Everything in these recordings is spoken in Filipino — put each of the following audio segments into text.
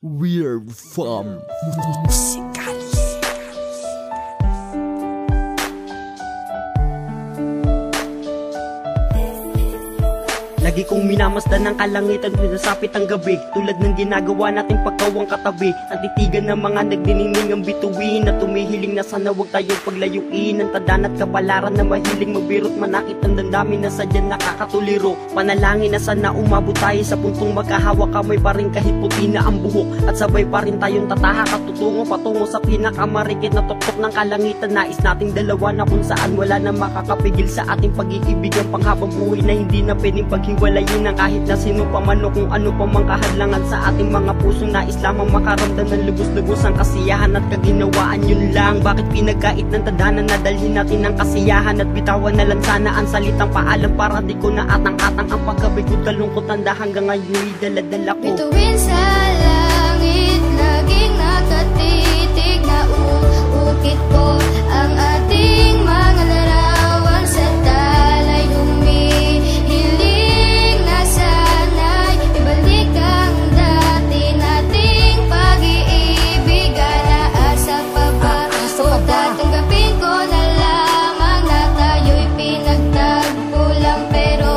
Weird Farm Musical. Lagi kong minamasdan ng kalangitan, pinasapit ang gabi, tulad ng ginagawa nating pagkawang katabi. Ang titigan ng mga nagdiningning ang bituin, na tumihiling na sana huwag tayong paglayuin. Ang tadan at kapalaran na mahiling magbirot, manakit ang damdamin na sadyan nakakatuliro. Panalangin na sana umabot tayo sa puntong magkahawak kamay pa rin kahit puti na ang buhok. At sabay pa rin tayong tatahak at tutungo patungo sa pinakamarikit na tuktok ng kalangitan. Nais nating dalawa na kung saan wala na makakapigil sa ating pag-iibig, ang panghabang buhay na hindi na pwedeng paghiwalayin ng kahit na sino pa man o kung ano pa mang kahadlangan sa ating mga puso. Nais lamang makaramdam ng lubos-lubos ang kasiyahan at kaginawaan. Yun lang, bakit pinagkait ng tadhana na dalhin natin ang kasiyahan at bitawan na lang sana ang salitang paalam para di ko na atang-atang ang pagkabigod kalungkot tanda hanggang ngayon dala-dala ko. Bituin sa langit, laging nakatitig na ukit ko ang ating mga larawan sa talay. Humihiling na sana'y ibalik ang dati nating pag-iibig. Asa pa ba o tatanggapin ko na lamang na tayo'y pinagtagpo lang pero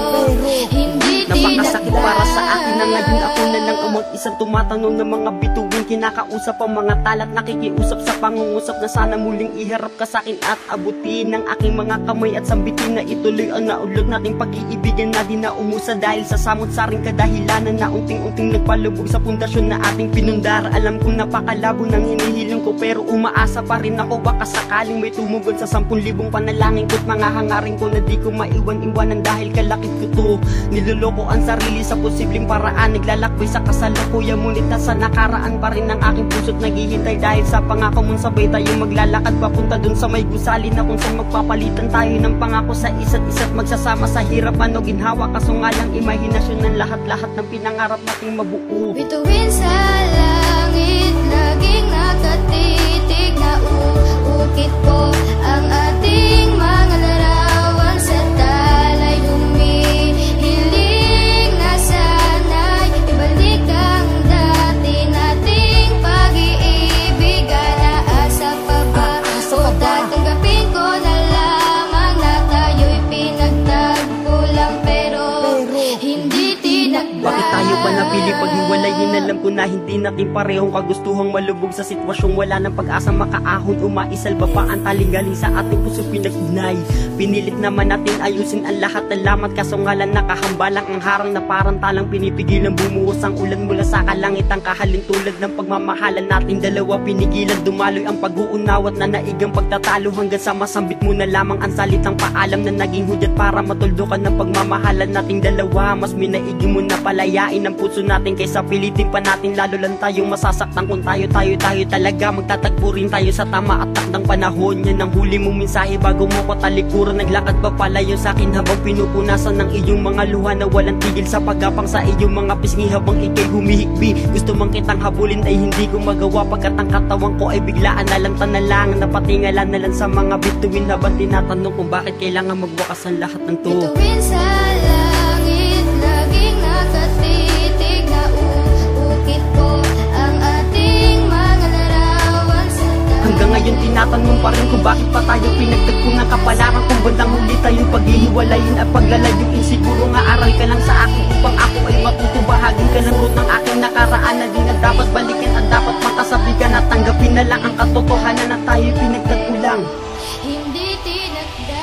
hindi napakasakit para sa akin na ngayon ako na lang ang mag-isang tumatanong ng mga bituin. Kinakausap ang mga talat, nakikiusap sa pangungusap na sana muling iharap ka sa akin at abutin ng aking mga kamay at sambitin na ituloy ang naulog nating pag-iibigan na di na umusa dahil sa samot-saring kadahilanan na unting-unting nagpalubog sa pundasyon na ating pinundar. Alam kong napakalabo ng hinihiling ko pero umaasa pa rin ako baka sakaling may tumugon sa 10,000 panalangin ko't mga hangarin ko na di ko maiwan-iwanan dahil kalakit ko to. Niloloko ang sarili sa posibleng paraan, naglalakbay sa kasalukuyan ngunit nasa nakaraan pa rin ang aking puso't naghihintay dahil sa pangako mong sabay tayong maglalakad papunta dun sa may gusali na kung saan magpapalitan tayo ng pangako sa isa't isa't magsasama sa hirapan o ginhawa. Kaso nga lang imahinasyon ng lahat-lahat ng pinangarap nating mabuo. bituin sa langit, laging nakatitig na ukit ko ang ating mga larawan sa talay. Humihiling na sana'y ibalik ang dati nating pag-iibig. Asa pa ba o tatanggapin ko na lamang na tayo'y pinagtagpo lang pero hindi tinakda. Bakit tayo ba napili paghiwalayin? Alam ko na hindi natin parehong kagustuhang malubog sa sitwasyong wala ng pag-asa makaahon. Umaisalba pa ang talingaling sa ating puso pinag-ignay. Pinilit naman natin ayusin ang lahat ng lamat, kaso nga lang nakahambalang ang harang na parang talang pinipigilan bumuhos ang ulan mula sa kalangit. Ang kahalin tulad ng pagmamahalan nating dalawa, pinigilan dumaloy ang pag-uunawat na naigang pagtatalo hanggang sa masambit mo na lamang ang salitang paalam na naging hudyat para matuldukan ng pagmamahalan nating dalawa. Mas minaigi mo na palayain ang puso natin kaysa pilitin pa natin, lalo lang tayong masasaktan kung tayo talaga magtatagpo rin tayo sa tama at takdang panahon. Yan ang huli mong mensahe bago mo ko talikuran. Naglakad pa palayo sa akin habang pinupunasan ng iyong mga luha na walang tigil sa pagapang sa iyong mga pisngi habang ikay humihikbi. Gusto mang kitang habulin ay hindi ko magawa pagkat ang katawan ko ay biglaan na lang tanalang. Napatingala na lang sa mga bituin habang tinatanong kung bakit kailangan magwakas ang lahat ng to. Bituin sa langit, laging nakatitig na ukit ko ang ating mga larawan sa talay. Hanggang ngayon tinatanong pa rin kung bakit pa tayo pinagtagpo ng kapalaran. Kung bandang huli tayong paghihiwalayin at paglalayuin, siguro nga aral ka lang sa akin upang ako ay matuto. Bahagin ka ng root ng aking nakaraan na di na dapat balikan at dapat makasabigan at tanggapin na lang ang katotohanan na tayo pinagtagpo lang. Hindi tinakda.